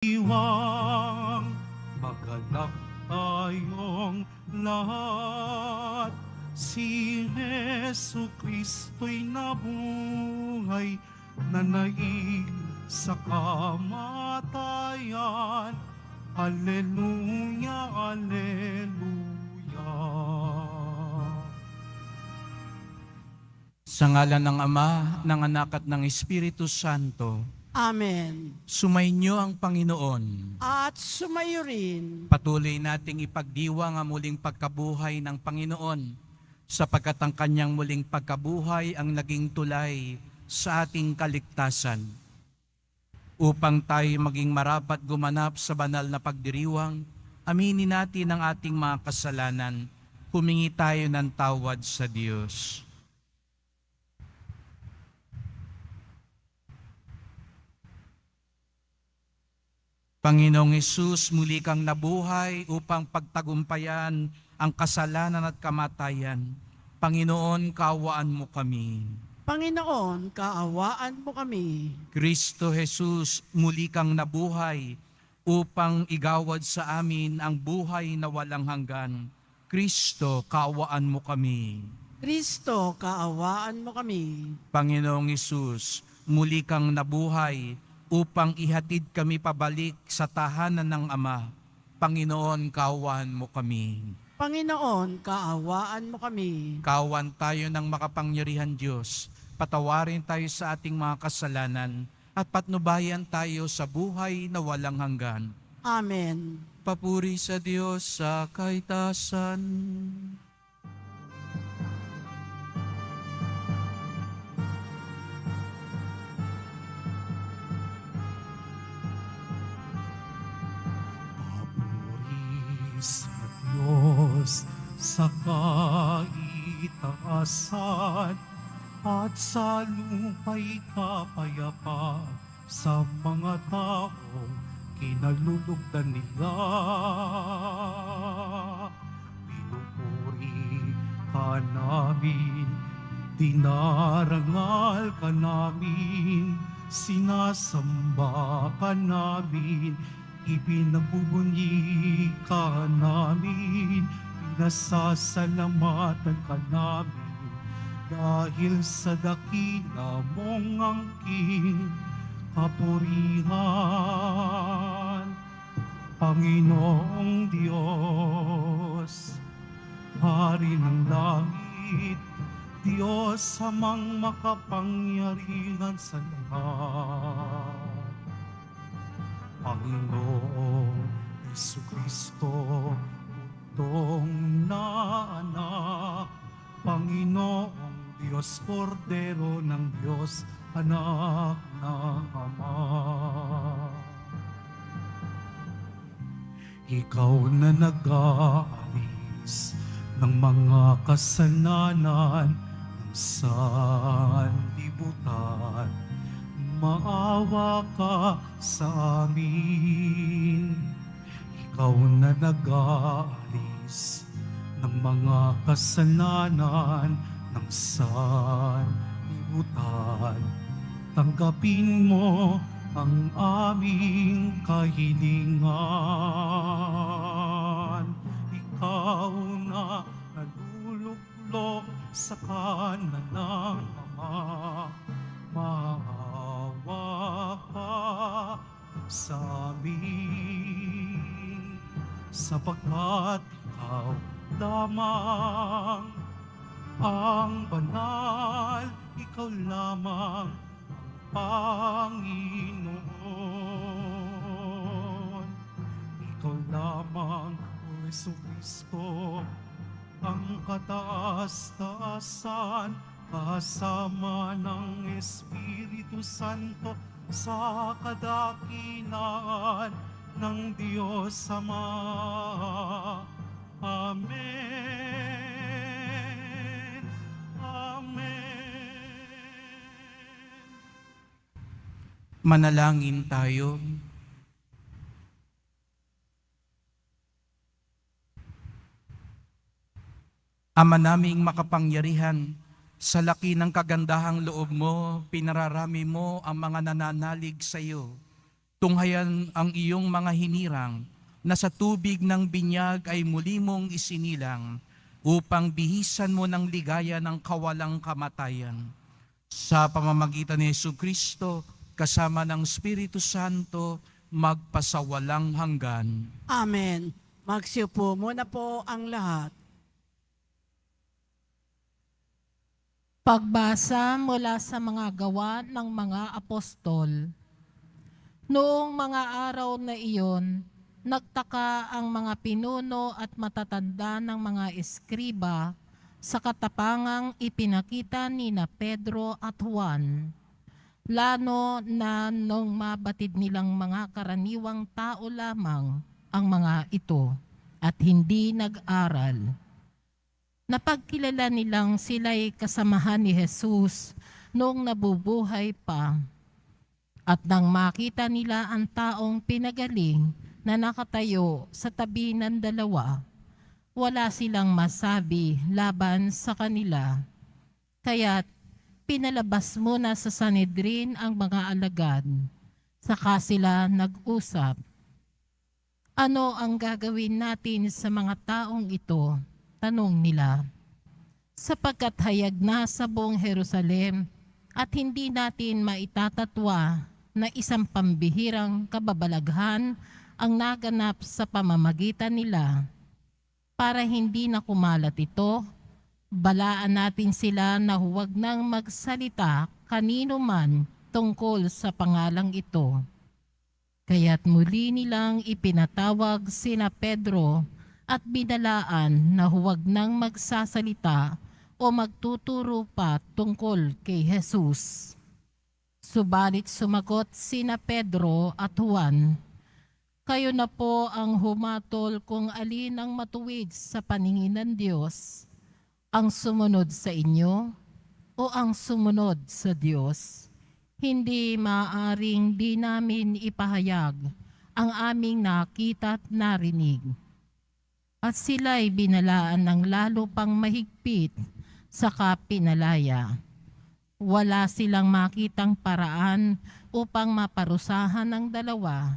Iwang magalak tayong lahat. Si Jesu Kristo'y nabuhay, nanaig sa kamatayan. Alleluia, alleluia. Sa ngalan ng Ama, ng Anak at ng Espiritu Santo. Amen. Sumainyo ang Panginoon. At sumayo rin. Patuloy nating ipagdiwang ang muling pagkabuhay ng Panginoon, sapagkat ang kanyang muling pagkabuhay ang naging tulay sa ating kaligtasan. Upang tayo maging marapat gumanap sa banal na pagdiriwang, aminin natin ang ating mga kasalanan, humingi tayo ng tawad sa Diyos. Panginoong Hesus, muli kang nabuhay upang pagtagumpayan ang kasalanan at kamatayan. Panginoon, kaawaan mo kami. Panginoon, kaawaan mo kami. Kristo Hesus, muli kang nabuhay upang igawad sa amin ang buhay na walang hanggan. Kristo, kaawaan mo kami. Kristo, kaawaan mo kami. Panginoong Hesus, muli kang nabuhay upang ihatid kami pabalik sa tahanan ng Ama. Panginoon, kaawaan mo kami. Panginoon, kaawaan mo kami. Kaawaan tayo ng makapangyarihan Diyos. Patawarin tayo sa ating mga kasalanan at patnubayan tayo sa buhay na walang hanggan. Amen. Papuri sa Diyos sa kaitasan. Sa Diyos sa kaitaasan at sa lupa'y kapayapa sa mga taong kinalulugdan nila. Pinupuri ka namin, dinarangal ka namin, sinasamba ka namin, ipinagbubunyi ka namin, pinasasalamatan ka namin, dahil sa dakila mong angking kapurihan. Panginoong Diyos, Hari ng langit, Diyos amang makapangyarihan sa lahat. Panginoong Jesucristo, butong na anak, Panginoong Diyos, Kordero ng Diyos, anak ng Ama. Ikaw na nag-aalis ng mga kasalanan ng sanlibutan, maawa ka sa amin. Ikaw na nag-aalis ng mga kasalanan ng sanlibutan, tanggapin mo ang aming kahilingan. Ikaw na naluluklok sa kanan ng Ama, maawa ka sa amin, sapagkat ikaw lamang ang banal, ikaw lamang ang Panginoon. Ikaw lamang, O Jesucristo, ang kataas-taasan, kasama ng Espiritu Santo sa kadakilaan ng Diyos Ama. Amen. Amen. Manalangin tayo. Ama naming makapangyarihan, sa laki ng kagandahang loob mo, pinararami mo ang mga nananalig sa iyo. Tunghayan ang iyong mga hinirang na sa tubig ng binyag ay muli mong isinilang upang bihisan mo ng ligaya ng kawalang kamatayan. Sa pamamagitan ni Jesucristo, kasama ng Espiritu Santo, magpasawalang hanggan. Amen. Magsiupo muna po ang lahat. Pagbasa mula sa mga gawa ng mga apostol. Noong mga araw na iyon, nagtaka ang mga pinuno at matatanda ng mga eskriba sa katapangang ipinakita ni na Pedro at Juan. Lalo na nung mabatid nilang mga karaniwang tao lamang ang mga ito at hindi nag-aral. Napagkilala nilang sila'y kasamahan ni Jesus noong nabubuhay pa. At nang makita nila ang taong pinagaling na nakatayo sa tabi ng dalawa, wala silang masabi laban sa kanila. Kaya't pinalabas muna sa Sanhedrin ang mga alagad. Saka sila nag-usap. Ano ang gagawin natin sa mga taong ito? Tanong nila. Sapagkat hayag na sa buong Jerusalem at hindi natin maitatatwa na isang pambihirang kababalaghan ang naganap sa pamamagitan nila. Para hindi na kumalat ito, balaan natin sila na huwag nang magsalita kanino man tungkol sa pangalang ito. Kaya't muli nilang ipinatawag sina Pedro at binalaan na huwag nang magsasalita o magtuturo pa tungkol kay Jesus. Subalit sumagot sina Pedro at Juan, kayo na po ang humatol kung alin ang matuwid sa paningin ng Diyos, ang sumunod sa inyo o ang sumunod sa Diyos. Hindi maaaring di namin ipahayag ang aming nakita at narinig. At sila'y binalaan ng lalo pang mahigpit, saka pinalaya. Wala silang makitang paraan upang maparusahan ang dalawa,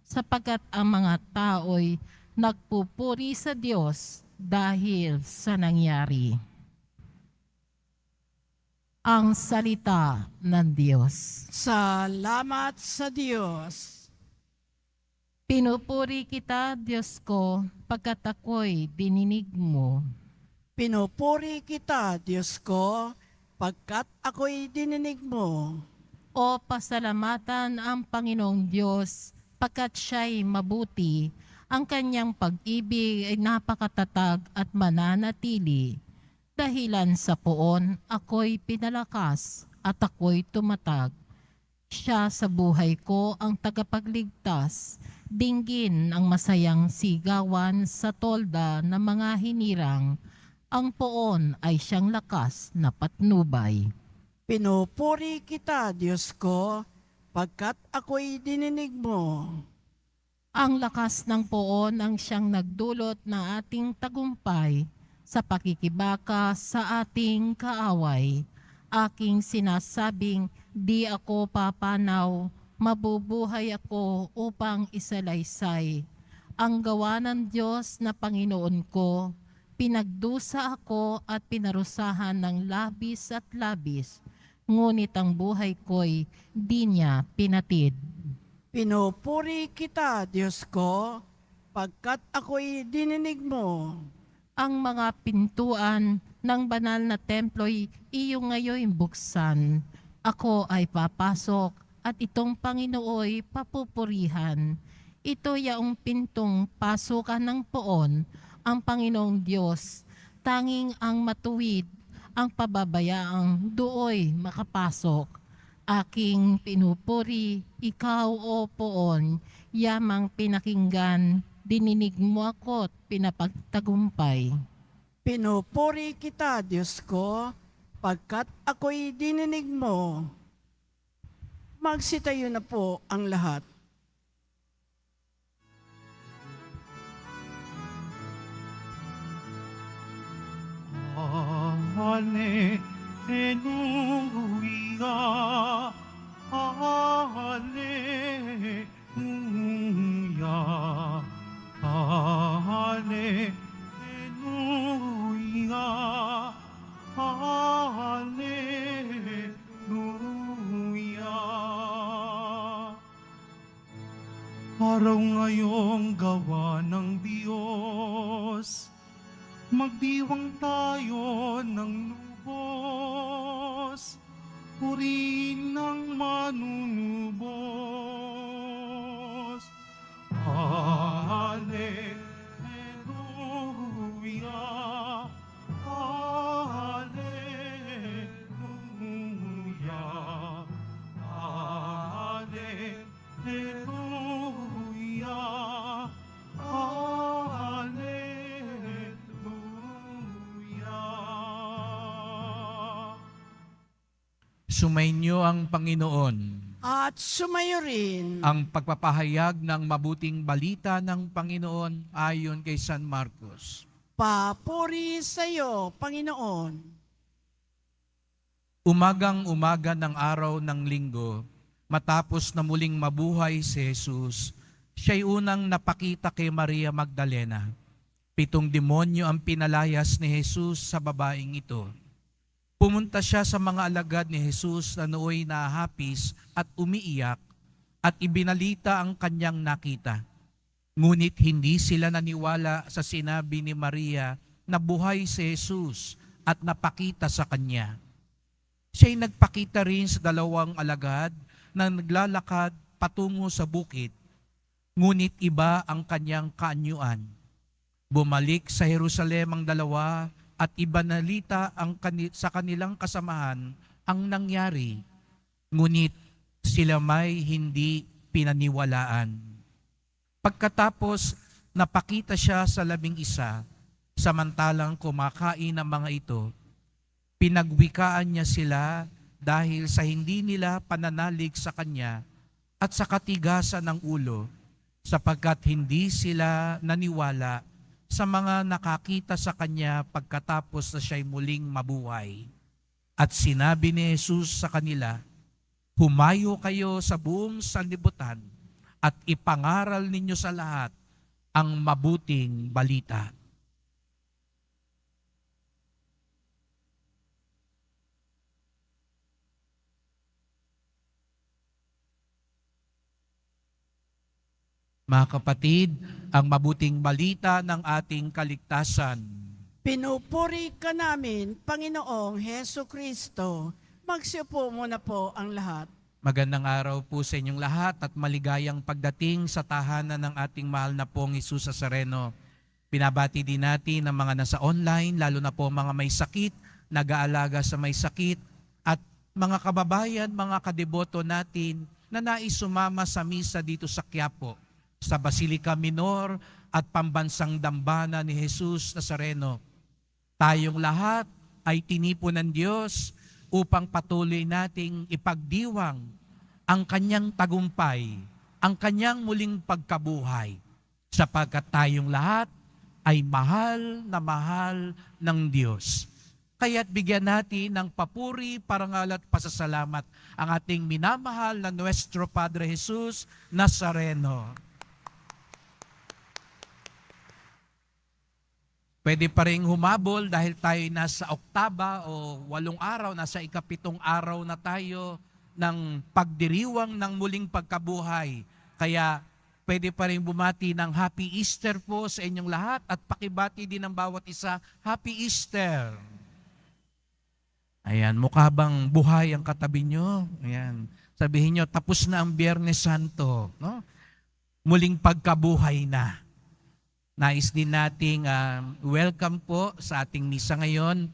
sapagkat ang mga tao'y nagpupuri sa Diyos dahil sa nangyari. Ang salita ng Diyos. Salamat sa Diyos. Pinupuri kita, Diyos ko, pagkat ako'y dininig mo. Pinupuri kita, Diyos ko, pagkat ako'y dininig mo. O pasalamatan ang Panginoong Diyos, pagkat siya'y mabuti, ang kanyang pag-ibig ay napakatatag at mananatili. Dahilan sa poon, ako'y pinalakas at ako'y tumatag. Siya sa buhay ko ang tagapagligtas, dinggin ang masayang sigawan sa tolda ng mga hinirang, ang poon ay siyang lakas na patnubay. Pinupuri kita, Diyos ko, pagkat ako'y dininig mo. Ang lakas ng poon ang siyang nagdulot na ating tagumpay sa pakikibaka sa ating kaaway. Aking sinasabing, di ako papanaw, mabubuhay ako upang isalaysay. Ang gawa ng Diyos na Panginoon ko, pinagdusa ako at pinarusahan ng labis at labis, ngunit ang buhay ko'y di niya pinatid. Pinupuri kita, Diyos ko, pagkat ako'y dininig mo. Ang mga pintuan ng banal na templo'y iyo ngayon buksan. Ako ay papasok at itong Panginooy papupurihan. Ito yaong pintong pasukan ng poon, ang Panginoong Diyos, tanging ang matuwid, ang pababayaang dooy makapasok. Aking pinupuri, ikaw o poon, yamang pinakinggan, dininig mo ako't pinapagtagumpay. Pinupuri kita, Diyos ko, pagkat ako'y dininig mo. Magsitayo na po ang lahat. Alleluia, Alleluia. Araw ngayong gawa ng Diyos, magdiwang tayo ng lubos, purihin ng manunubos. Hallelujah, Hallelujah, Hallelujah, Hallelujah. Sumainyo ang Panginoon. At sumayo rin Ang pagpapahayag ng mabuting balita ng Panginoon ayon kay San Marcos. papuri sa iyo, Panginoon. Umagang-umaga ng araw ng linggo, matapos na muling mabuhay si Jesus, siya'y unang napakita kay Maria Magdalena. 7 demonyo ang pinalayas ni Jesus sa babaeng ito. Pumunta siya sa mga alagad ni Jesus na nooy nahapis at umiiyak at ibinalita ang kanyang nakita. Ngunit hindi sila naniwala sa sinabi ni Maria na buhay si Jesus at napakita sa kanya. Siya'y nagpakita rin sa 2 alagad na naglalakad patungo sa bukid. Ngunit iba ang kanyang kaanyuan. Bumalik sa Jerusalem ang 2 at ibanalita sa kanilang kasamahan ang nangyari. Ngunit sila may hindi pinaniwalaan. Pagkatapos, napakita siya sa 11, samantalang kumakain ang mga ito. Pinagwikaan niya sila dahil sa hindi nila pananalig sa kanya at sa katigasan ng ulo, sapagkat hindi sila naniwala sa mga nakakita sa kanya pagkatapos na siya'y muling mabuhay. At sinabi ni Jesus sa kanila, humayo kayo sa buong sanlibutan at ipangaral ninyo sa lahat ang mabuting balita. Mga kapatid, ang mabuting balita ng ating kaligtasan. Pinupuri ka namin, Panginoong Heso Kristo. Magsiupo muna po ang lahat. Magandang araw po sa inyong lahat at maligayang pagdating sa tahanan ng ating mahal na pong Jesus Nazareno. Pinabati din natin ang mga nasa online, lalo na po mga may sakit, nag-aalaga sa may sakit, at mga kababayan, mga kadeboto natin na nais sumama sa misa dito sa Quiapo, sa Basilica Minor at Pambansang Dambana ni Jesus Nazareno. Tayong lahat ay tinipon ng Diyos upang patuloy nating ipagdiwang ang kanyang tagumpay, ang kanyang muling pagkabuhay, sapagkat tayong lahat ay mahal ng Diyos. Kaya't bigyan natin ng papuri, parangal at pasasalamat ang ating minamahal na Nuestro Padre Jesus Nazareno. Pwede pa rin humabol dahil tayo nasa oktaba o 8 araw, nasa 7 araw na tayo ng pagdiriwang ng muling pagkabuhay. Kaya pwede pa rin bumati ng Happy Easter po sa inyong lahat at pakibati din ng bawat isa, Happy Easter! Ayan, mukha bang buhay ang katabi nyo? Ayan, sabihin nyo, tapos na ang Biyernes Santo. No? Muling pagkabuhay na. Nais din nating welcome po sa ating misa ngayon.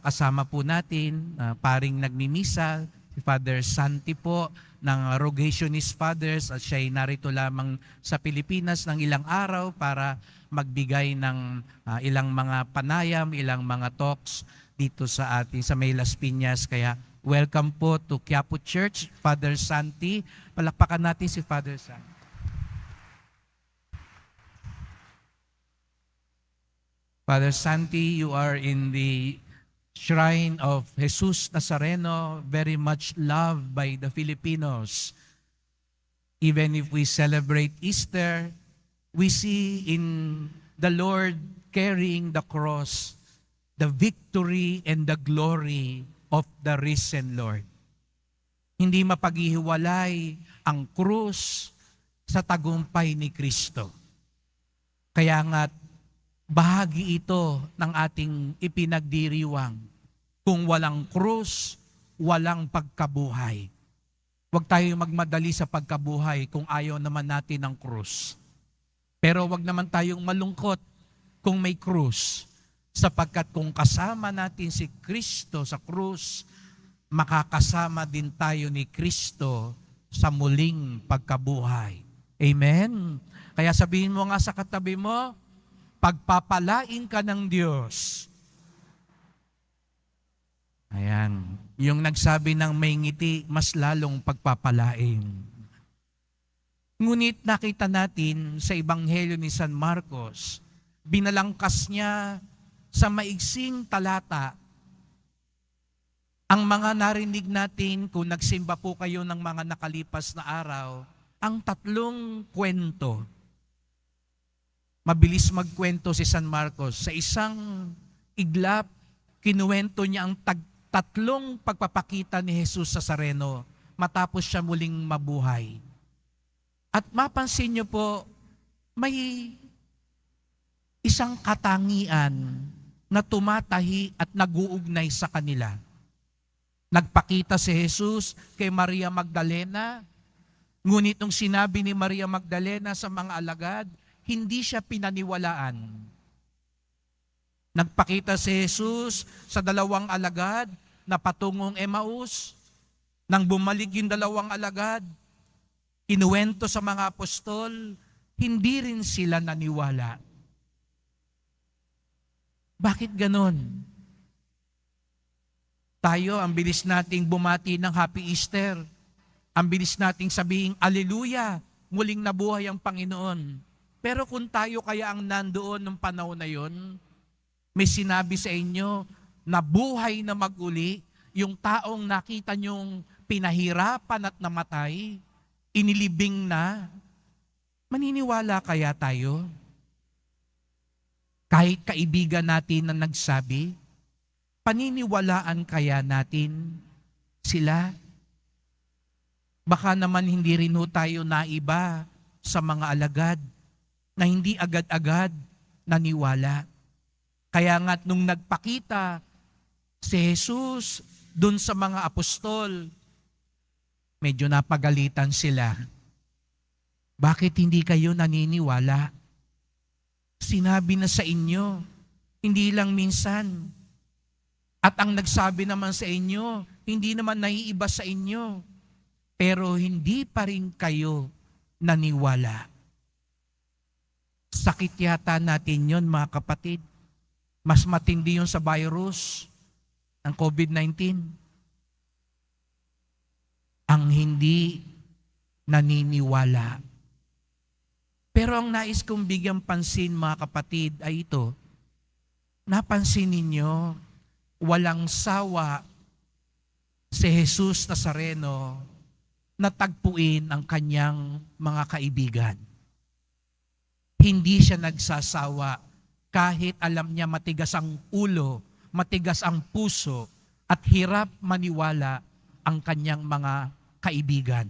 Kasama po natin, paring nagmimisa, si Father Santi po ng Rogationist Fathers at siya'y narito lamang sa Pilipinas ng ilang araw para magbigay ng ilang mga panayam, ilang mga talks dito sa ating sa May Las Piñas. Kaya welcome po to Quiapo Church, Father Santi. Palakpakan natin si Father Santi. Father Santi, you are in the shrine of Jesus Nazareno, very much loved by the Filipinos. Even if we celebrate Easter, we see in the Lord carrying the cross, the victory and the glory of the risen Lord. Hindi mapaghihiwalay ang krus sa tagumpay ni Kristo. Kaya nga, bahagi ito ng ating ipinagdiriwang. Kung walang krus, walang pagkabuhay. Huwag tayo magmadali sa pagkabuhay kung ayaw naman natin ng krus. Pero huwag naman tayong malungkot kung may krus, sapagkat kung kasama natin si Kristo sa krus, makakasama din tayo ni Kristo sa muling pagkabuhay. Amen? Kaya sabihin mo nga sa katabi mo, pagpapalain ka ng Diyos. Ayan. Yung nagsabi ng may ngiti, mas lalong pagpapalain. Ngunit nakita natin sa Ebanghelyo ni San Marcos, binalangkas niya sa maigsing talata ang mga narinig natin kung nagsimba po kayo ng mga nakalipas na araw, ang 3 kwento. Mabilis magkwento si San Marcos. Sa isang iglap, kinuwento niya ang 3 pagpapakita ni Jesus sa Sareno matapos siya muling mabuhay. At mapansin niyo po, may isang katangian na tumatahi at naguugnay sa kanila. Nagpakita si Jesus kay Maria Magdalena, ngunit nung sinabi ni Maria Magdalena sa mga alagad, hindi siya pinaniwalaan. Nagpakita si Jesus sa 2 alagad na patungong Emmaus. Nang bumalik yung 2 alagad, inuwento sa mga apostol, hindi rin sila naniwala. Bakit ganon? Tayo, ang bilis nating bumati ng Happy Easter. Ang bilis nating sabihin, Alleluia, muling nabuhay ang Panginoon. Pero kung tayo kaya ang nandoon ng panahon na yon, may sinabi sa inyo, nabuhay na maguli, yung taong nakita nyong pinahirapan at namatay, inilibing na, maniniwala kaya tayo? Kahit kaibigan natin na nagsabi, paniniwalaan kaya natin sila? Baka naman hindi rin tayo naiba sa mga alagad na hindi agad-agad naniwala. Kaya nga't nung nagpakita si Jesus dun sa mga apostol, medyo napagalitan sila. Bakit hindi kayo naniniwala? Sinabi na sa inyo, hindi lang minsan. At ang nagsabi naman sa inyo, hindi naman naiiba sa inyo. Pero hindi pa rin kayo naniwala. Sakit yata natin yon, mga kapatid. Mas matindi yun sa virus ng COVID-19. Ang hindi naniniwala. Pero ang nais kong bigyang pansin, mga kapatid, ay ito. Napansin ninyo, walang sawa si Jesus Nazareno na tagpuin ang kanyang mga kaibigan. Hindi siya nagsasawa kahit alam niya matigas ang ulo, matigas ang puso, at hirap maniwala ang kanyang mga kaibigan.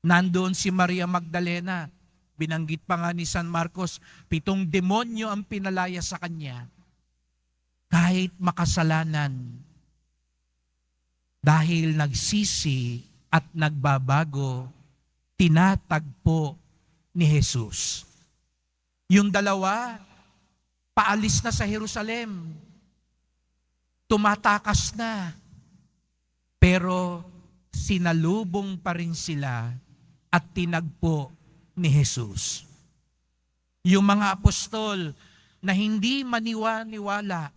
Nandoon si Maria Magdalena, binanggit pa nga ni San Marcos, 7 demonyo ang pinalaya sa kanya. Kahit makasalanan, dahil nagsisi at nagbabago, tinatagpo ni Jesus. Yung 2, paalis na sa Jerusalem. Tumatakas na. Pero sinalubong pa rin sila at tinagpo ni Jesus. Yung mga apostol na hindi maniwala,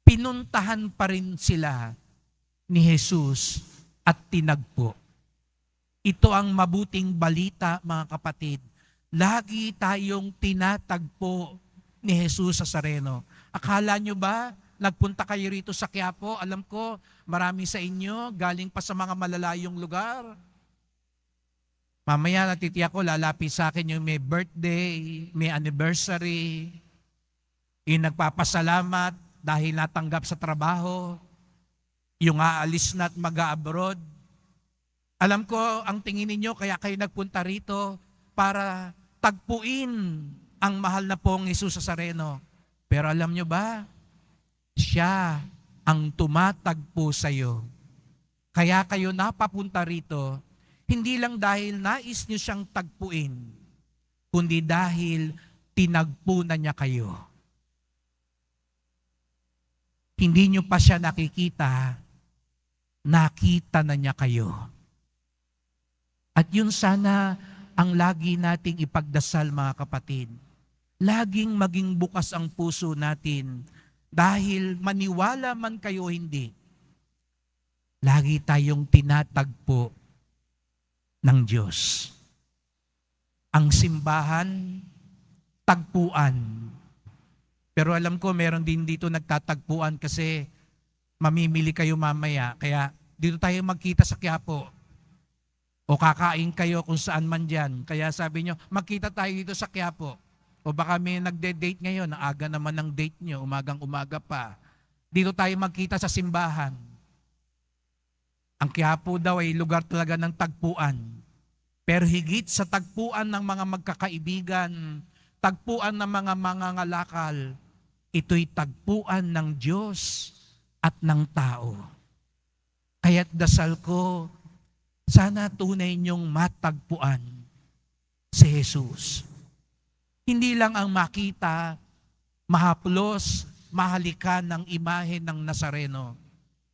pinuntahan pa rin sila ni Jesus at tinagpo. Ito ang mabuting balita, mga kapatid. Lagi tayong tinatagpo ni Jesus Nazareno. Akala nyo ba, nagpunta kayo rito sa Quiapo? Alam ko, marami sa inyo galing pa sa mga malalayong lugar. Mamaya natitiyak ko, lalapit sa akin yung may birthday, may anniversary, yung nagpapasalamat dahil natanggap sa trabaho, yung aalis na at mag-abroad. Alam ko, ang tingin ninyo, kaya kayo nagpunta rito para tagpuin ang mahal na pong Jesus Nazareno. Pero alam nyo ba, siya ang tumatagpo sa iyo. Kaya kayo napapunta rito, hindi lang dahil nais nyo siyang tagpuin, kundi dahil tinagpo na niya kayo. Hindi nyo pa siya nakikita, nakita na niya kayo. At yun sana ang lagi nating ipagdasal, mga kapatid. Laging maging bukas ang puso natin dahil maniwala man kayo o hindi, lagi tayong tinatagpo ng Diyos. Ang simbahan, tagpuan. Pero alam ko meron din dito nagtatagpuan kasi mamimili kayo mamaya. Kaya dito tayo magkita sa Quiapo. O kakain kayo kung saan man dyan. Kaya sabi nyo, magkita tayo dito sa Quiapo. O baka may nagde-date ngayon, aga naman ng date nyo, umagang-umaga pa. Dito tayo magkita sa simbahan. Ang Quiapo daw ay lugar talaga ng tagpuan. Pero higit sa tagpuan ng mga magkakaibigan, tagpuan ng mga mangangalakal, ito'y tagpuan ng Diyos at ng tao. Kaya't dasal ko, sana tunay niyong matagpuan si Jesus. Hindi lang ang makita, mahaplos, mahalikan ng imahe ng Nazareno,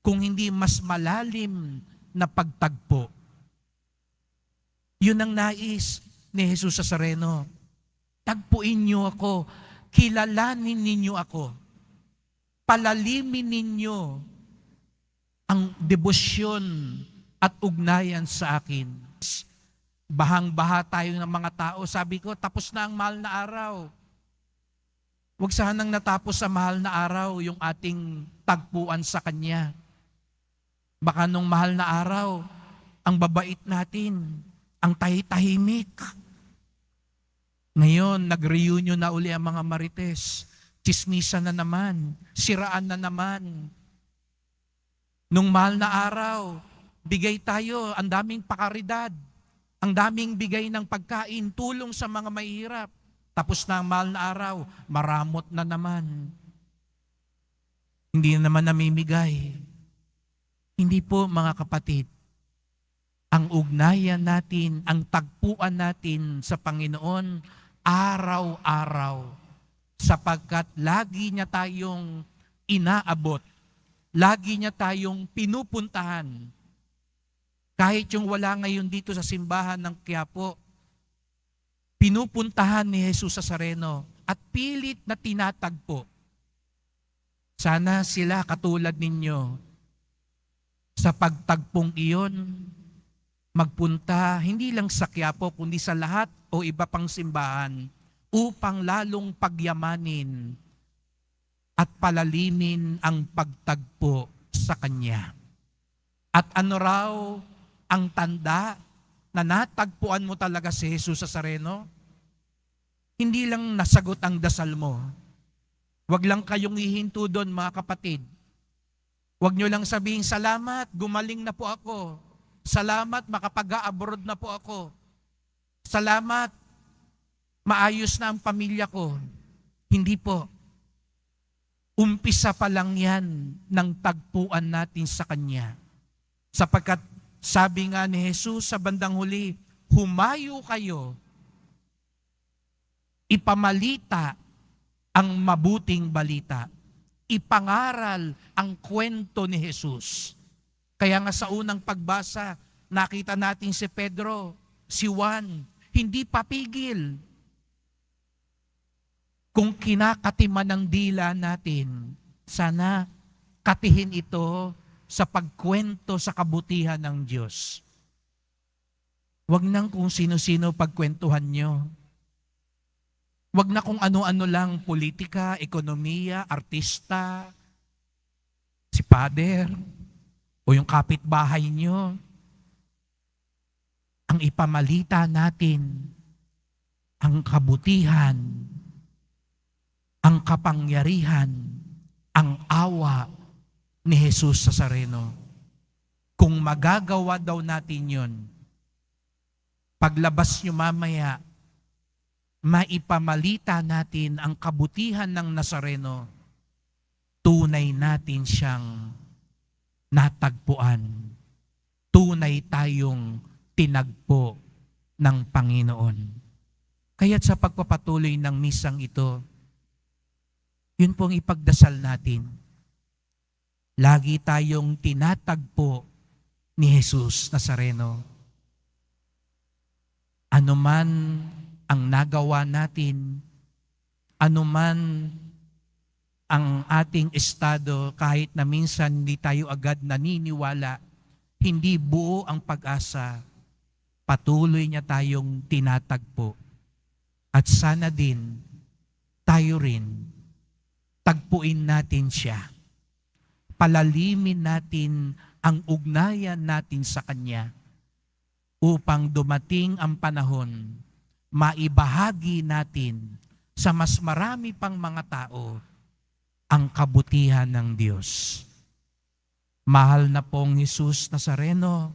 kung hindi mas malalim na pagtagpo. Yun ang nais ni Jesus Nazareno. Tagpuin niyo ako, kilalanin ninyo ako, palalimin ninyo ang debosyon at ugnayan sa akin. Bahang-baha tayo ng mga tao. Sabi ko, tapos na ang mahal na araw. Huwag sanang natapos sa mahal na araw yung ating tagpuan sa Kanya. Baka nung mahal na araw, ang babait natin, ang tahimik. Ngayon, nag-reunion na uli ang mga marites. Chismisan na naman, siraan na naman. Nung mahal na araw, bigay tayo, ang daming pakaridad, ang daming bigay ng pagkain, tulong sa mga mahihirap. Tapos na ang mahal na araw, maramot na naman. Hindi na naman namimigay. Hindi po, mga kapatid. Ang ugnayan natin, ang tagpuan natin sa Panginoon, araw-araw. Sapagkat lagi niya tayong inaabot. Lagi niya tayong pinupuntahan. Kahit yung wala ngayon dito sa simbahan ng Quiapo, pinupuntahan ni Jesus Nazareno at pilit na tinatagpo. Sana sila katulad ninyo sa pagtagpong iyon, magpunta hindi lang sa Quiapo kundi sa lahat o iba pang simbahan upang lalong pagyamanin at palalimin ang pagtagpo sa Kanya. At ano raw ang tanda na natagpuan mo talaga si Jesus Nazareno? Hindi lang nasagot ang dasal mo. Huwag lang kayong ihinto doon, mga kapatid. Huwag nyo lang sabihin, salamat, gumaling na po ako. Salamat, makapag-abroad na po ako. Salamat, maayos na ang pamilya ko. Hindi po. Umpisa pa lang yan ng tagpuan natin sa Kanya. Sapagkat sabi nga ni Jesus sa bandang huli, humayo kayo, ipamalita ang mabuting balita. Ipangaral ang kwento ni Jesus. Kaya nga sa unang pagbasa, nakita natin si Pedro, si Juan, hindi papigil. Kung kinakatiman ng dila natin, sana katihin ito sa pagkwento sa kabutihan ng Diyos. Huwag nang kung sino-sino pagkwentuhan nyo. Huwag na kung ano-ano lang, politika, ekonomiya, artista, si Pader, o yung kapitbahay nyo. Ang ipamalita natin, ang kabutihan, ang kapangyarihan, ang awa ni Jesus Nazareno. Kung magagawa daw natin yun, paglabas nyo mamaya, maipamalita natin ang kabutihan ng Nazareno, tunay natin siyang natagpuan. Tunay tayong tinagpo ng Panginoon. Kaya't sa pagpapatuloy ng misang ito, yun pong ipagdasal natin. Lagi tayong tinatagpo ni Jesus Nazareno. Ano man ang nagawa natin, ano man ang ating estado, kahit na minsan hindi tayo agad naniniwala, hindi buo ang pag-asa, patuloy niya tayong tinatagpo. At sana din, tayo rin, tagpuin natin siya. Palalimin natin ang ugnayan natin sa Kanya upang dumating ang panahon, maibahagi natin sa mas marami pang mga tao ang kabutihan ng Diyos. Mahal na pong Jesus Nazareno,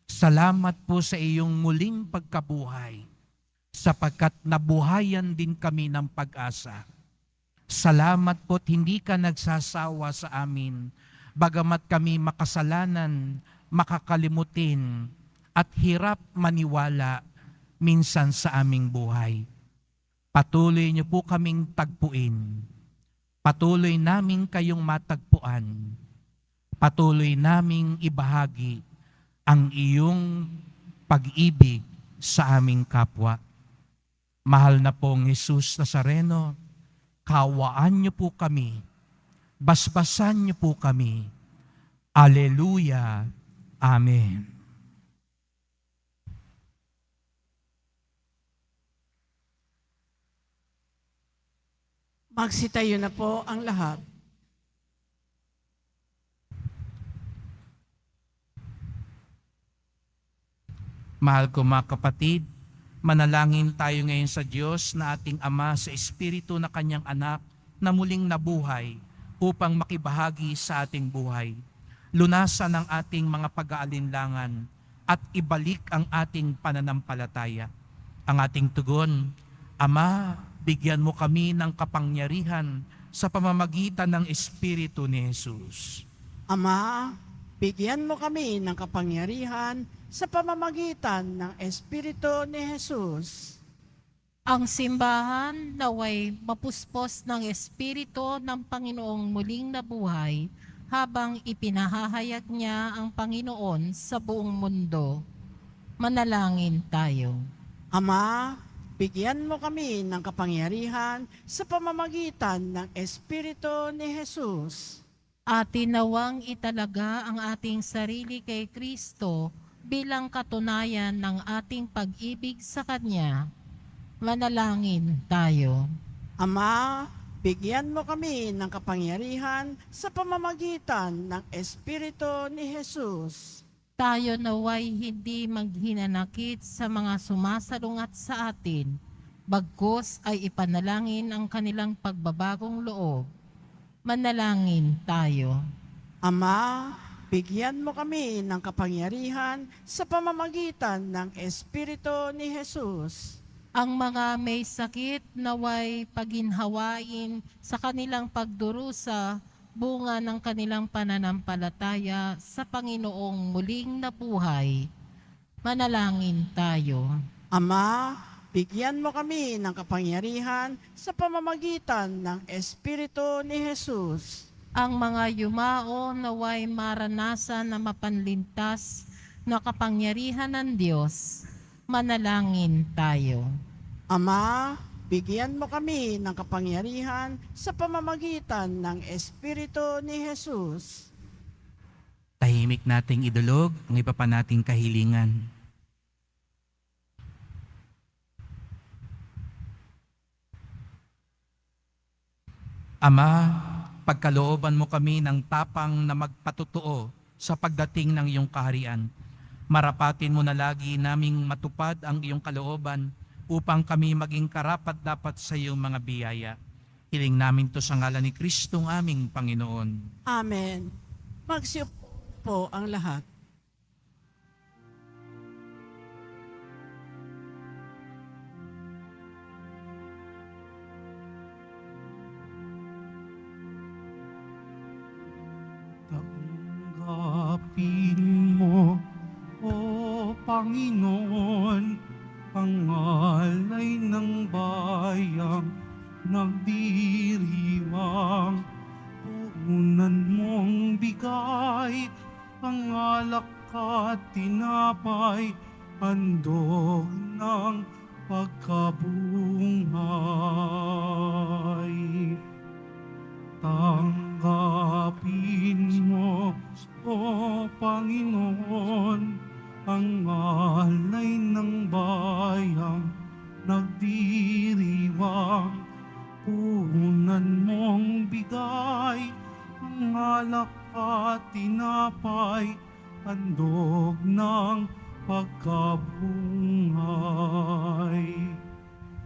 salamat po sa iyong muling pagkabuhay, sapagkat nabuhayan din kami ng pag-asa. Salamat po't hindi ka nagsasawa sa amin, bagamat kami makasalanan, makakalimutin, at hirap maniwala minsan sa aming buhay. Patuloy niyo po kaming tagpuin. Patuloy naming kayong matagpuan. Patuloy naming ibahagi ang iyong pag-ibig sa aming kapwa. Mahal na pong Jesus Nazareno, kawaan niyo po kami, basbasan niyo po kami. Alleluia. Amen. Magsitayo na po ang lahat. Mahal ko mga kapatid, manalangin tayo ngayon sa Diyos na ating Ama sa Espiritu na Kanyang Anak na muling nabuhay upang makibahagi sa ating buhay. Lunasan ang ating mga pag-aalinlangan at ibalik ang ating pananampalataya. Ang ating tugon, Ama, bigyan mo kami ng kapangyarihan sa pamamagitan ng Espiritu ni Jesus. Ama, bigyan mo kami ng kapangyarihan sa pamamagitan ng Espiritu ni Jesus. Ang simbahan naway mapuspos ng Espiritu ng Panginoong muling nabuhay habang ipinahahayag niya ang Panginoon sa buong mundo. Manalangin tayo. Ama, bigyan mo kami ng kapangyarihan sa pamamagitan ng Espiritu ni Jesus. Atin nawang italaga ang ating sarili kay Kristo bilang katunayan ng ating pag-ibig sa Kanya. Manalangin tayo. Ama, bigyan mo kami ng kapangyarihan sa pamamagitan ng Espiritu ni Jesus. Tayo naway hindi maghinanakit sa mga sumasalungat sa atin, bagkus ay ipanalangin ang kanilang pagbabagong loob. Manalangin tayo. Ama, bigyan mo kami ng kapangyarihan sa pamamagitan ng Espiritu ni Jesus. Ang mga may sakit naway paginhawain sa kanilang pagdurusa, bunga ng kanilang pananampalataya sa Panginoong muling nabuhay. Manalangin tayo. Ama, bigyan mo kami ng kapangyarihan sa pamamagitan ng Espiritu ni Jesus. Ang mga yumao naway maranasan na mapanlintas na kapangyarihan ng Diyos. Manalangin tayo. Ama, bigyan mo kami ng kapangyarihan sa pamamagitan ng Espiritu ni Jesus. Tahimik nating idulog ang iba pa nating kahilingan. Ama, pagkalooban mo kami ng tapang na magpatutuo sa pagdating ng iyong kaharian. Marapatin mo na lagi naming matupad ang iyong kalooban upang kami maging karapat-dapat sa iyong mga biyaya. Hiling namin to sa ngalan ni Kristong aming Panginoon. Amen. Magsiupo po ang lahat. Tanggapin mo, O Panginoon, ang alay ng bayang nagdiriwang. Puhunan mong bigay ang alak at tinapay, handog ng pagkabungay. Tanggapin mo, O Panginoon, ang alay ng bayang nagdiriwang. Puhunan mong bigay ang alak at tinapay, handog ng pagkabungay.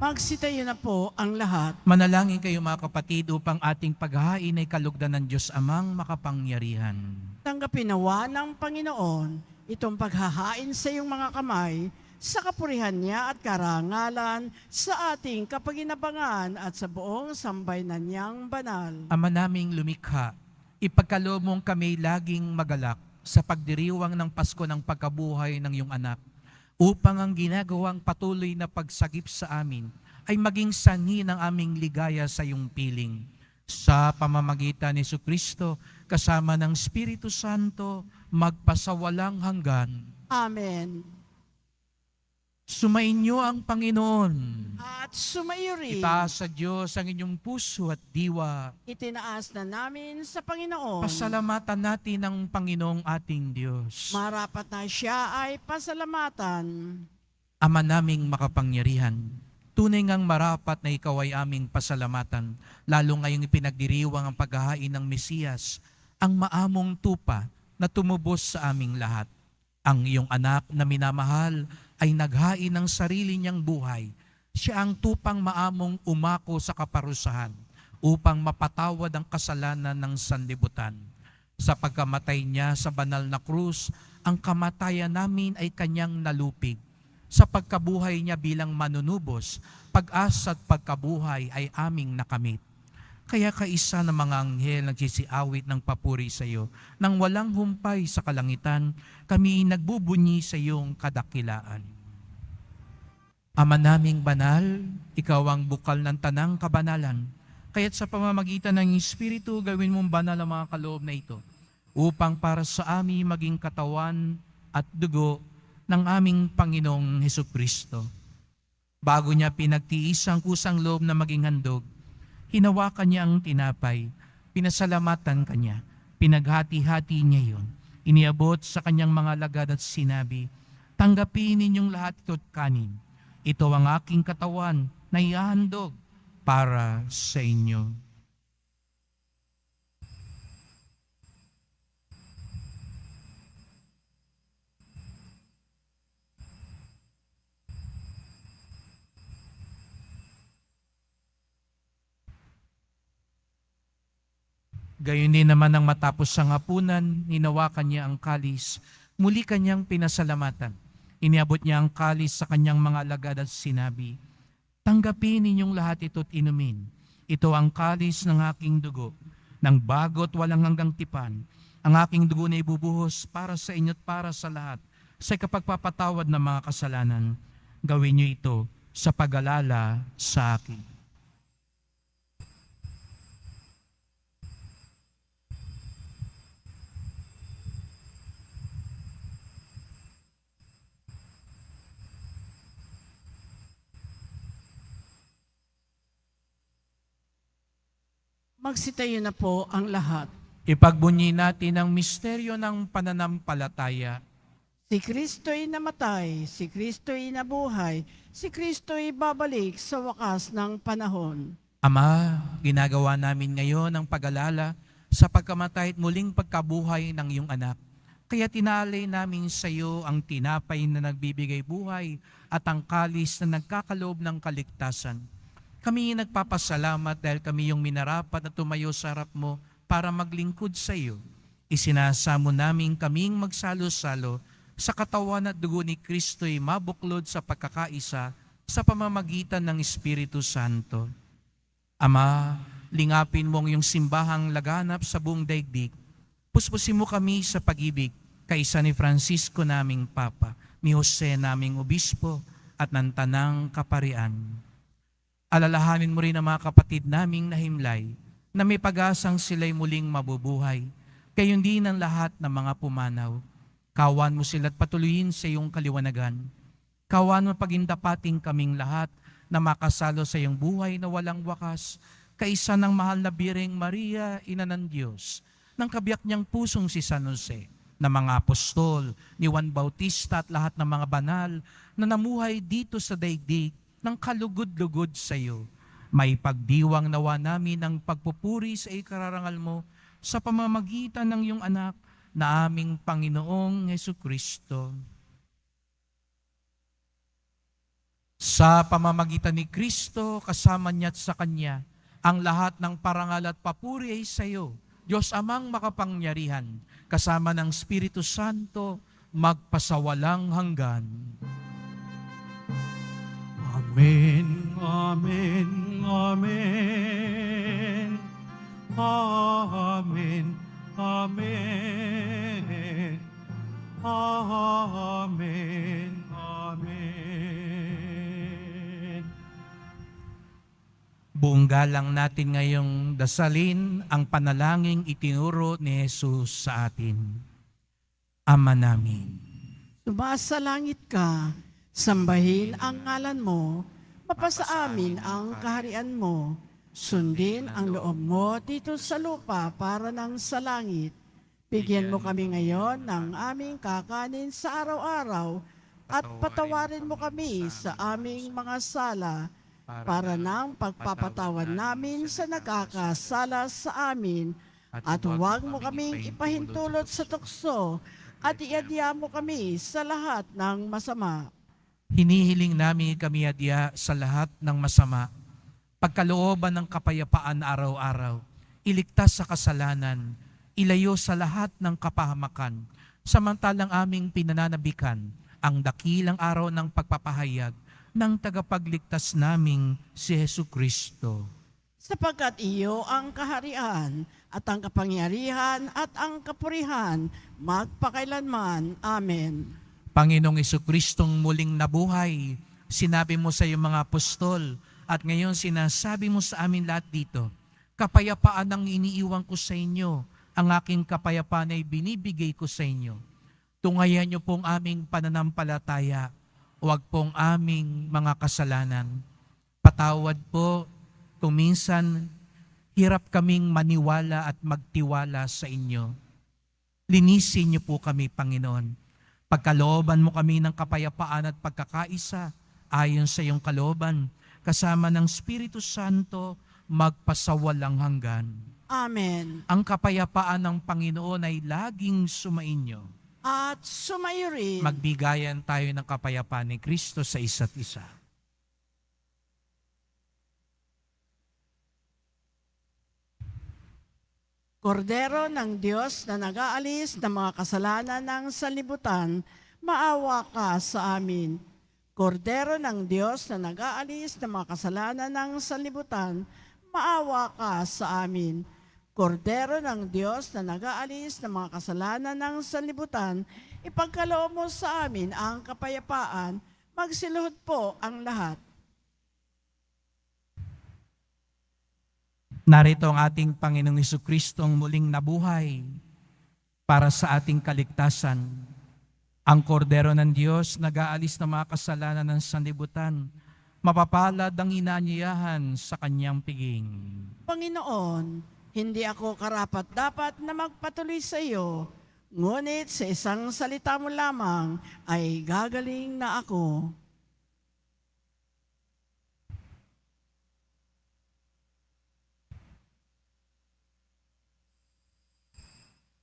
Magsitayo na po ang lahat. Manalangin kayo mga kapatid upang ating paghahain ay kalugdan ng Diyos Amang makapangyarihan. Tanggapin nawa ng Panginoon itong paghahain sa iyong mga kamay sa kapurihan niya at karangalan sa ating kapaginabangan at sa buong sambayanan niyang banal. Ama naming lumikha, ipagkaloob mong kami laging magalak sa pagdiriwang ng Pasko ng pagkabuhay ng iyong anak, upang ang ginagawang patuloy na pagsagip sa amin ay maging sanhi ng aming ligaya sa iyong piling. Sa pamamagitan ni Jesucristo, kasama ng Espiritu Santo, magpasawalang hanggan. Amen. Sumainyo ang Panginoon. At sumayo rin, Itaas sa Diyos ang inyong puso at diwa. itinaas na namin sa Panginoon. Pasalamatan natin ang Panginoong ating Diyos. Marapat na siya ay pasalamatan. Ama naming makapangyarihan, tunay ngang marapat na ikaw ay aming pasalamatan, lalo ngayong ipinagdiriwang ang paghahain ng Mesiyas, ang maamong tupa na tumubos sa aming lahat. Ang iyong anak na minamahal ay naghain ng sarili niyang buhay. Siya ang tupang maamong umako sa kaparusahan upang mapatawad ang kasalanan ng sanlibutan. Sa pagkamatay niya sa banal na krus, ang kamatayan namin ay kanyang nalupig. Sa pagkabuhay niya bilang manunubos, pag-asa at pagkabuhay ay aming nakamit. Kaya kaisa ng mga anghel nagsisiawit ng papuri sa iyo, nang walang humpay sa kalangitan, kami nagbubunyi sa iyong kadakilaan. Ama naming banal, ikaw ang bukal ng tanang kabanalan, kaya't sa pamamagitan ng Espiritu gawin mong banal ang mga kaloob na ito, upang para sa amin maging katawan at dugo ng aming Panginoong Hesukristo. Bago niya pinagtiis ang kusang loob na maging handog, hinawakan niya ang tinapay, pinasalamatan kanya, pinaghati-hati niya yon, iniabot sa kanyang mga lagad at sinabi, tanggapin ninyong lahat ito't kanin. Ito ang aking katawan na ihahandog para sa inyo. Gayon din naman nang matapos sa hapunan, hinawakan niya ang kalis, muli kanyang pinasalamatan. Iniabot niya ang kalis sa kanyang mga alagad at sinabi, tanggapin ninyong lahat ito't inumin. Ito ang kalis ng aking dugo, ng bago't walang hanggang tipan. Ang aking dugo na ibubuhos para sa inyo't para sa lahat, sa kapagpapatawad ng mga kasalanan. Gawin niyo ito sa pag-alala sa akin. Magsitayo na po ang lahat. Ipagbunyi natin ang misteryo ng pananampalataya. Si Kristo'y namatay, si Kristo'y nabuhay, si Kristo'y babalik sa wakas ng panahon. Ama, ginagawa namin ngayon ang pag-alala sa pagkamatay at muling pagkabuhay ng iyong anak. Kaya tinalay namin sa iyo ang tinapay na nagbibigay buhay at ang kalis na nagkakaloob ng kaligtasan. Kami nagpapasalamat dahil kami yung minarapat na tumayo sa harap mo para maglingkod sa iyo. Isinasamo namin kaming magsalo-salo sa katawan at dugo ni Kristo'y mabuklod sa pagkakaisa sa pamamagitan ng Espiritu Santo. Ama, lingapin mo ang iyong simbahang laganap sa buong daigdig. Puspusin mo kami sa pag-ibig kaisa ni Francisco naming Papa, ni Jose naming Obispo, at ng Tanang Kaparian. Alalahanin mo rin ang mga kapatid naming nahimlay na may pag-asang sila'y muling mabubuhay, gayon din ang lahat ng mga pumanaw. Kawan mo sila't patuloyin sa iyong kaliwanagan. Kawan mo pagindapating kaming lahat na makasalo sa iyong buhay na walang wakas, kaisa ng mahal na Birheng Maria, Ina ng Diyos, ng kabiyak niyang pusong si San Jose, na mga apostol, ni Juan Bautista at lahat ng mga banal na namuhay dito sa daigdig ng kalugod-lugod sa iyo. May pagdiwang nawa namin ang pagpupuri sa ikararangal mo sa pamamagitan ng iyong anak na aming Panginoong Hesukristo. Sa pamamagitan ni Kristo, kasama niya at sa Kanya, ang lahat ng parangal at papuri ay sa iyo, Diyos Amang makapangyarihan, kasama ng Espiritu Santo, magpasawalang hanggan. Amen, amen, amen. Amen, amen. Amen, amen. Buong galang natin ngayong dasalin ang panalangin itinuro ni Jesus sa atin. Ama namin, Sumasalangit ka, sambahin ang ngalan mo, mapasa amin ang kaharian mo, sundin ang loob mo dito sa lupa para ng sa langit. Bigyan mo kami ngayon ng aming kakanin sa araw-araw at patawarin mo kami sa aming mga sala para ng pagpapatawan namin sa nakakasala sa amin at huwag mo kaming ipahintulot sa tukso at iadya mo kami sa lahat ng masama. hinihiling namin kami adya sa lahat ng masama, pagkalooban ng kapayapaan araw-araw, iligtas sa kasalanan, ilayo sa lahat ng kapahamakan, samantalang aming pinananabikan ang dakilang araw ng pagpapahayag ng tagapagligtas naming si Hesukristo. Sapagkat iyo ang kaharian at ang kapangyarihan at ang kapurihan magpakailanman. Amen. Panginoong Hesukristong muling nabuhay, sinabi mo sa iyong mga apostol at ngayon sinasabi mo sa amin lahat dito, kapayapaan ang iniiwan ko sa inyo, ang aking kapayapaan ay binibigay ko sa inyo. Tungayan niyo pong aming pananampalataya, huwag pong aming mga kasalanan. Patawad po kung minsan hirap kaming maniwala at magtiwala sa inyo. Linisin niyo po kami, Panginoon. Pagkalooban mo kami ng kapayapaan at pagkakaisa ayon sa iyong kalooban, kasama ng Espiritu Santo, magpasawalang hanggan. Amen. Ang kapayapaan ng Panginoon ay laging sumainyo. At sumayo rin. Magbigayan tayo ng kapayapaan ni Kristo sa isa't isa. Kordero ng Diyos na nag-aalis ng mga kasalanan ng sanlibutan, maawa ka sa amin. Kordero ng Diyos na nag-aalis ng mga kasalanan ng sanlibutan, maawa ka sa amin. Kordero ng Diyos na nag-aalis ng mga kasalanan ng sanlibutan, ipagkaloob mo sa amin ang kapayapaan, magsiluhod po ang lahat. Narito ang ating Panginoong Hesukristo ang muling nabuhay para sa ating kaligtasan. Ang kordero ng Diyos nag-aalis ng mga kasalanan ng sanlibutan, mapapalad ang inaanyayahan sa kanyang piging. Panginoon, hindi ako karapat-dapat na magpatuloy sa iyo, ngunit sa isang salita mo lamang ay gagaling na ako.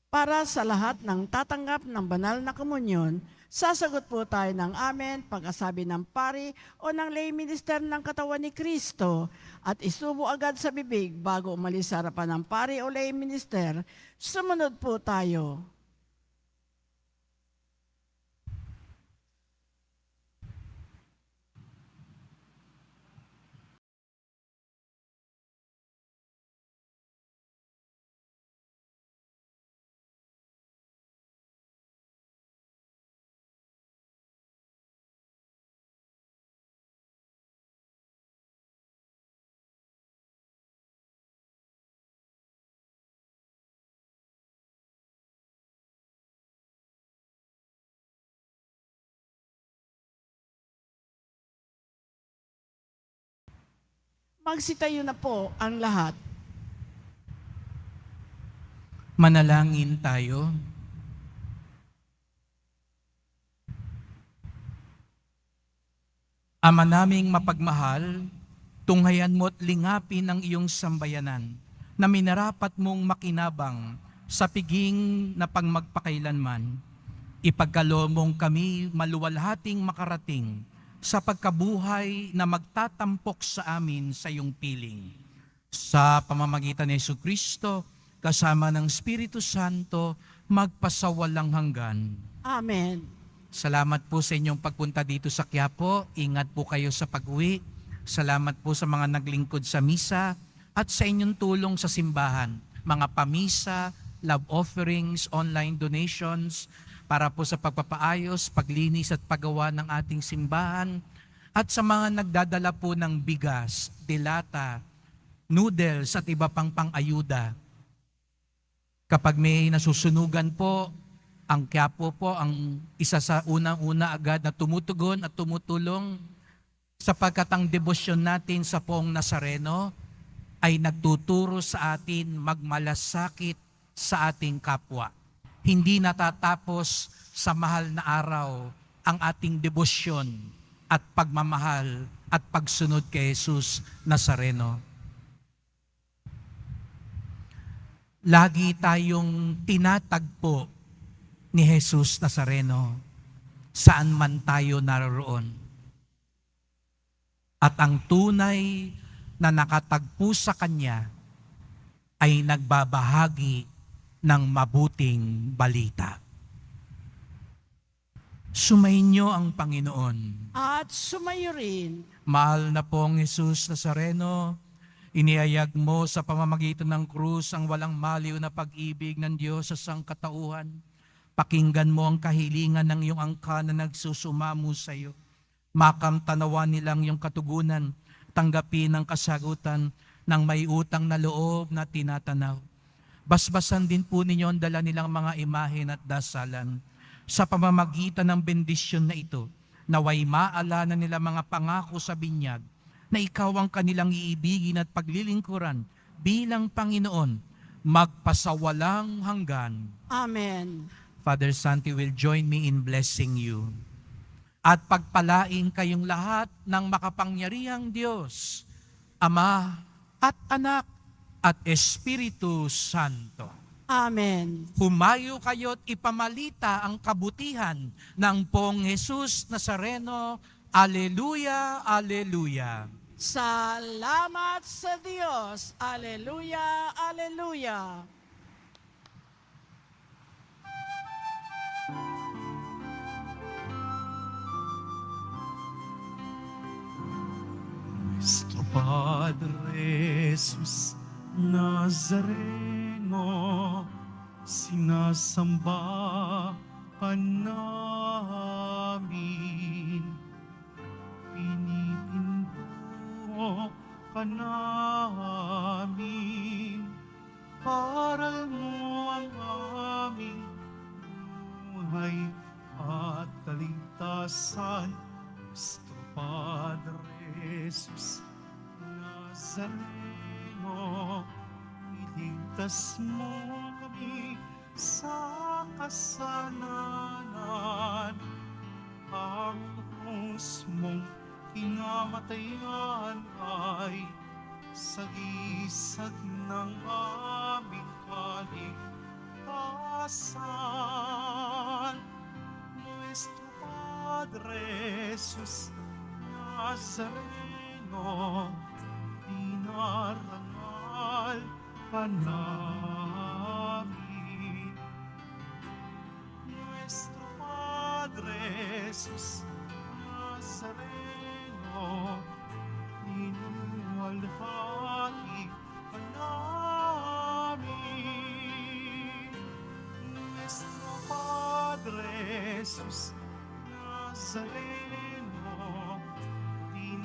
Para sa lahat ng tatanggap ng banal na komunyon, Sasagot po tayo ng amen, pagkasabi ng pari o ng lay minister ng katawan ni Kristo at isubo agad sa bibig bago umalis sa harapan ng pari o lay minister. Sumunod po tayo. Magsitayo na po ang lahat. Manalangin tayo. Ama naming mapagmahal, tunghayan mo at lingapin ang iyong sambayanan na minarapat mong makinabang sa piging na pangmagpakailanman. Ipagkaloob mong kami maluwalhating makarating sa pagkabuhay na magtatampok sa amin sa iyong piling. Sa pamamagitan ni Jesucristo, kasama ng Espiritu Santo, magpasawalang hanggan. Amen. Salamat po sa inyong pagpunta dito sa Quiapo. Ingat po kayo sa pag-uwi. Salamat po sa mga naglingkod sa misa at sa inyong tulong sa simbahan. Mga pamisa, love offerings, online donations, para po sa pagpapaayos, paglinis at paggawa ng ating simbahan, at sa mga nagdadala po ng bigas, dilata, noodles at iba pang pang-ayuda. Kapag may nasusunugan po, ang Quiapo po ang isa sa unang-una agad na tumutugon at tumutulong, sapagkat ang debosyon natin sa Poong Nazareno ay nagtuturo sa atin magmalasakit sa ating kapwa. Hindi natatapos sa mahal na araw ang ating debosyon at pagmamahal at pagsunod kay Jesus Nazareno. Lagi tayong tinatagpo ni Jesus Nazareno saan man tayo naroon. At ang tunay na nakatagpo sa Kanya ay nagbabahagi ng mabuting balita. Sumainyo ang Panginoon. At sumayo rin. Mahal na pong Jesus Nazareno, iniayag mo sa pamamagitan ng krus ang walang maliw na pag-ibig ng Diyos sa sangkatauhan. Pakinggan mo ang kahilingan ng iyong angka na nagsusumamo sa iyo. Makamtanawan nilang iyong katugunan, tanggapin ang kasagutan ng may utang na loob na tinatanaw. Basbasan din po ninyo ang dala nilang mga imahen at dasalan. Sa pamamagitan ng bendisyon na ito, naway maalala nila mga pangako sa binyag na ikaw ang kanilang iibigin at paglilingkuran bilang Panginoon, magpasawalang hanggan. Amen. Father Santi will join me in blessing you. At pagpalain kayong lahat ng makapangyarihang Diyos, Ama at Anak at Espiritu Santo. Amen. Humayo kayo't ipamalita ang kabutihan ng Poong Jesus Nazareno. Alleluia, alleluia. Salamat sa Diyos. Alleluia, alleluia. Nuestro Padre Jesus Nazareno, sinasamba ka namin. Pinipinto ka namin. Paral mo ang aming buhay at kaligtasan. Nuestro Padre Jesus Nazareno, iligtas mo kami sa kasalanan. Ang krus mong kinamatayan ay sagisag ng aming kaligtasan. Nuestro Nazareno, dinarangal ka namin. Nuestro Padre Jesus Nazareno, ninuwalhati ka namin. Nuestro Padre Jesus Nazareno,